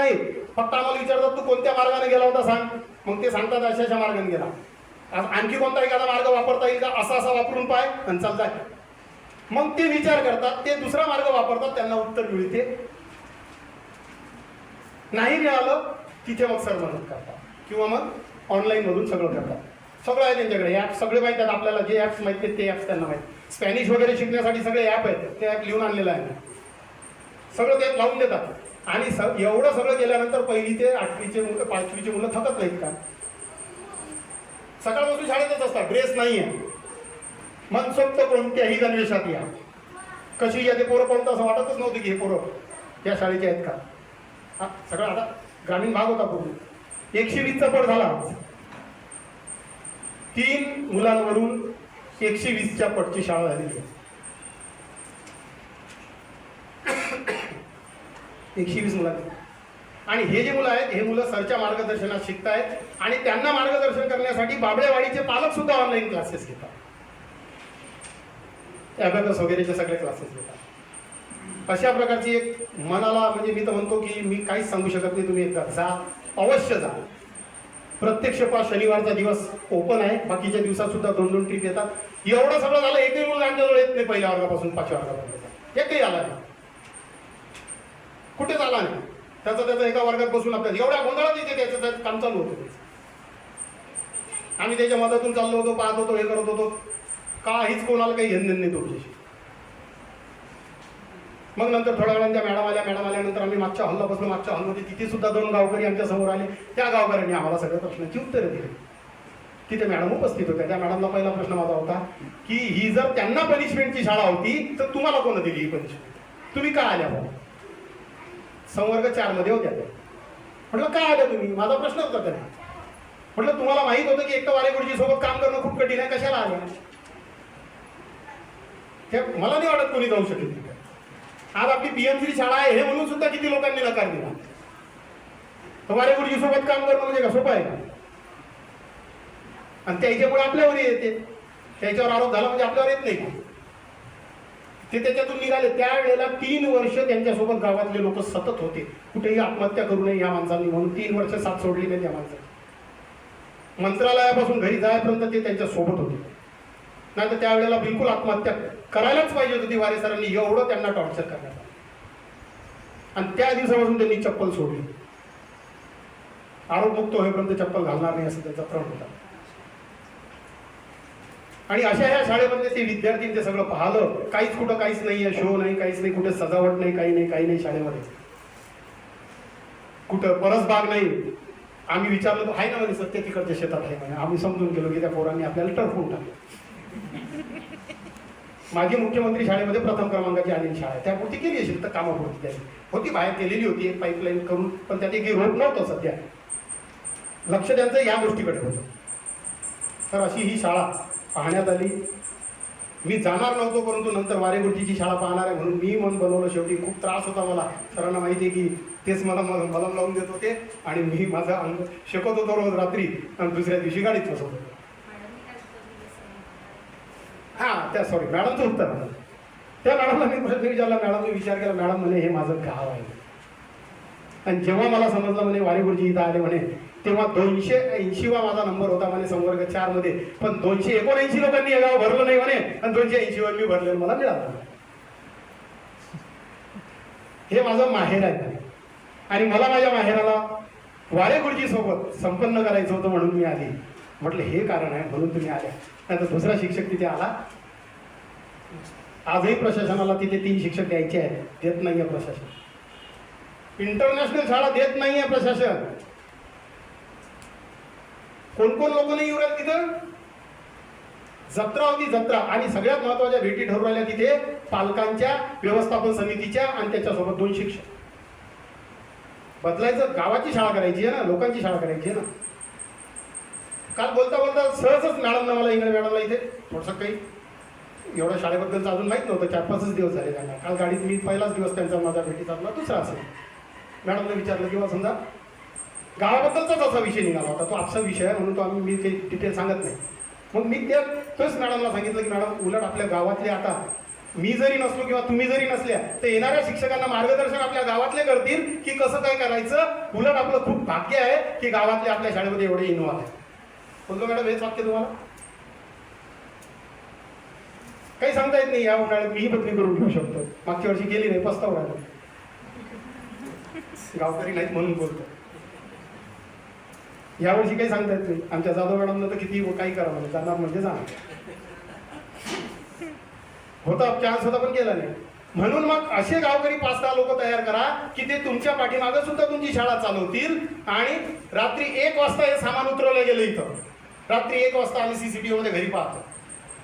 नाही, फक्त आम्हाला विचारतात तू कोणत्या मार्गाने गेला होता सांग, मग ते सांगतात अशा अशा मार्गाने गेला. आणखी कोणता एखादा मार्ग वापरता येईल का, असा असा वापरून पाय आणि चालताय. मग ते विचार करतात, ते दुसरा मार्ग वापरतात, त्यांना उत्तर मिळते. नाही मिळालं तिथे मग सर मदत करतात किंवा मग ऑनलाईन मधून सगळं करतात. सगळं आहे त्यांच्याकडे, ॲप सगळे माहिती आहेत आपल्याला, जे ॲप्स माहिती आहेत ते ॲप्स त्यांना माहिती. स्पॅनिश वगैरे शिकण्यासाठी सगळे ॲप आहेत, ते ॲप लिहून आणलेलं आहे, सगळं ते लावून देतात. आणि एवढं सगळं केल्यानंतर पहिली ते 8वीचे मुलं 5वीचे मुलं थकत नाहीत का? सकाळपासून शाळेतच असतात, ड्रेस नाही आहे, मनसोक्त कोणत्याही गणवेशात या, कशी या ते पोरं कोणतं असं वाटतच नव्हतं की हे पोरं या शाळेचे आहेत का. हा सगळं आता ग्रामीण भाग होता पूर्ण. 120चा पट झाला, 3 मुलांवरून 120च्या पटची शाळा झालेली आहे. 120 मुलांची. आणि हे जे मुलं आहेत हे मुलं सरच्या मार्गदर्शनात शिकतायत आणि त्यांना मार्गदर्शन करण्यासाठी बाबळेवाडीचे पालक सुद्धा ऑनलाईन क्लासेस घेतात, अबॅकस वगैरेचे सगळे क्लासेस घेतात. अशा प्रकारची एक मनाला, म्हणजे मी तर म्हणतो की मी काहीच सांगू शकत नाही, तुम्ही एकदा जा, अवश्य जा. प्रत्यक्ष शनिवारचा दिवस ओपन आहे, बाकीच्या दिवसात सुद्धा 2-2 ट्रिप येतात. एवढं सगळं झालं, एकही मुलं आमच्याजवळ येत नाही पहिल्या वर्गापासून 5व्या वर्गापर्यंत, एकही आला नाही, कुठेच आला नाही. त्याचा एका वर्गात बसून आपल्याला एवढ्या गोंधळात इथे त्याचं काम चालू होतं. आम्ही त्याच्या मदतून चाललो होतो, पाहत होतो, हे करत होतो, काहीच कोणाला काही घेणं नाही तुमच्याशी. मग नंतर थोड्या वेळाने त्या मॅडम आल्यानंतर आम्ही मागच्या हॉलला बसलो. मागच्या हॉलमध्ये तिथे सुद्धा 2 गावकरी आमच्या समोर आले. त्या गावकऱ्यांनी आम्हाला सगळ्या प्रश्नांची उत्तरं दिली. तिथे मॅडम उपस्थित होत्या. त्या मॅडमला पहिला प्रश्न माझा होता की ही जर त्यांना पनिशमेंटची शाळा होती तर तुम्हाला कोण दिली ही पनिशमेंट, तुम्ही का आल्या भाऊ? संवर्ग 4 मध्ये होत्या त्या. म्हटलं का आल्या तुम्ही, माझा प्रश्न होता त्यांना. म्हटलं तुम्हाला माहित होतं की एक तर वारेगुरुजी सोबत काम करणं खूप कठीण आहे, कशाला आल्या? हे मला नाही वाटत कोणी जाऊ शकेल तिथे. आज आपली पीएमसी शाळा आहे हे म्हणून सुद्धा किती लोकांनी नकार दिला. तर वारेगुरुजी सोबत काम करणं म्हणजे का सोपं आहे का? आणि त्याच्यामुळे आपल्यावर येते, त्याच्यावर आरोप झाला म्हणजे आपल्यावर येत नाही का? ते त्याच्यातून निघाले. त्यावेळेला 3 वर्ष त्यांच्यासोबत गावातले लोक सतत होते, कुठेही आत्महत्या करू नये या माणसांनी म्हणून 3 वर्ष साथ सोडली नाही त्या माणसाने. मंत्रालयापासून घरी जायपर्यंत ते त्यांच्या सोबत होते. नाही तर त्यावेळेला बिलकुल आत्महत्या करायलाच पाहिजे होती वारे सरांनी, एवढं त्यांना टॉर्चर करण्यात आलं. आणि त्या दिवसापासून त्यांनी चप्पल सोडली. आरोपमुक्त होईपर्यंत चप्पल घालणार नाही असं त्यांचा प्रण होता. आणि अशा ह्या शाळेमध्ये ते विद्यार्थी ते सगळं पाहिलं. काहीच कुठं काहीच नाही आहे, शो नाही, काहीच नाही, कुठे सजावट नाही, काही नाही शाळेमध्ये. कुठं परसबाग नाही. आम्ही विचारलं तर आहे ना म्हणे सत्य तिकडच्या शेतात आहे म्हणे. आम्ही समजून गेलो की त्या पोरांनी आपल्याला टरफून टाकलं. माझी मुख्यमंत्री शाळेमध्ये प्रथम क्रमांकाची आलेली शाळा आहे, त्यापुरती केली असेल तर कामापुरती त्याची होती, बाहेर केलेली होती एक पाईपलाईन करून, पण त्यात एक रोड नव्हतं सध्या. लक्ष त्यांचं या गोष्टीकडे होतं. तर अशी ही शाळा पाहण्यात आली. मी जाणार नव्हतो, परंतु नंतर वारेगुरुजीची शाळा पाहणार आहे म्हणून मी मन बनवलं. शेवटी खूप त्रास होता मला, सरांना माहिती आहे की तेच मला मलम लावून देत होते आणि मी माझा अंग शिकवत होतो रोज रात्री आणि दुसऱ्या दिवशी गाडीत बसवत होतो. त्या सॉरी मॅडमचं उत्तर. त्या मॅडमला मी प्रश्न विचारला, मॅडमने विचार केला, मॅडम म्हणे हे माझं गाव आहे. आणि जेव्हा मला समजलं म्हणे वारेगुरुजी इथं आले म्हणे, तेव्हा 280वा माझा नंबर होता म्हणे संवर्ग 4 मध्ये, पण 279 लोकांनी हे गाव भरलं नाही म्हणे आणि 280 वर मी भरलेलं मला मिळालं. हे माझं माहेर आहे आणि मला माझ्या माहेराला वारेगुरुजी सोबत संपन्न करायचं होतं म्हणून मी आली. म्हटलं हे कारण आहे म्हणून तुम्ही आल्या, नाही तर दुसरा शिक्षक तिथे आला. आजही प्रशासनाला तिथे 3 शिक्षक द्यायचे आहेत, देत नाहीये प्रशासन. इंटरनॅशनल शाळा देत नाहीये प्रशासन. कोण लोक नाही येऊ राहिले तिथं. जत्रा होती जत्रा, आणि सगळ्यात महत्वाच्या भेटी ठरू राहिल्या तिथे पालकांच्या, व्यवस्थापन समितीच्या आणि त्याच्यासोबत 2 शिक्षक. बदलायचं, गावाची शाळा करायची आहे ना, लोकांची शाळा करायची आहे ना. काल बोलता सहजच मॅडमना, मला इंगळे मॅडमला इथे थोडंसं काही एवढ्या शाळेबद्दलचं अजून माहीत नव्हतं, 4-5 दिवस झाले त्यांना. काल गाडीत मी पहिलाच दिवस त्यांचा माझा भेटीचा दुसरा असेल. मॅडमने विचारलं किंवा समजा गावाबद्दलचाच असा विषय निघाला होता, तो आपसा विषय आहे म्हणून तो मी काही डिटेल सांगत नाही. मग मी तोच मॅडमला सांगितलं की मॅडम उलट आपल्या गावातले आता मी जरी नसलो किंवा तुम्ही जरी नसल्या तर येणाऱ्या शिक्षकांना मार्गदर्शन आपल्या गावातले करतील की कसं काय करायचं. उलट आपलं खूप भाग्य आहे की गावातले आपल्या शाळेमध्ये एवढे इन्व्हॉल्व आहे. बोलतो मॅडम हेच वाक्य तुम्हाला काही सांगता येत नाही. या उन्हाळ्यात मीही बदली करून घेऊ शकतो. मागच्या वर्षी गेली नाही, पस्ताव राहिला. गावकरी नाहीत म्हणून बोलतो. यावर्षी काही सांगता येत नाही. आमच्या जाधव मॅडमनं तर किती काही करा म्हणजे जाणार म्हणजे जाणार होता, चान्स होता पण केला नाही. म्हणून मग असे गावकरी 5-10 लोक तयार करा की ते तुमच्या पाठीमागं सुद्धा तुमची शाळा चालवतील. आणि रात्री 1 वाजता हे सामान उतरवलं गेलं इथं. रात्री 1 वाजता आम्ही CCTV मध्ये घरी पाहतो.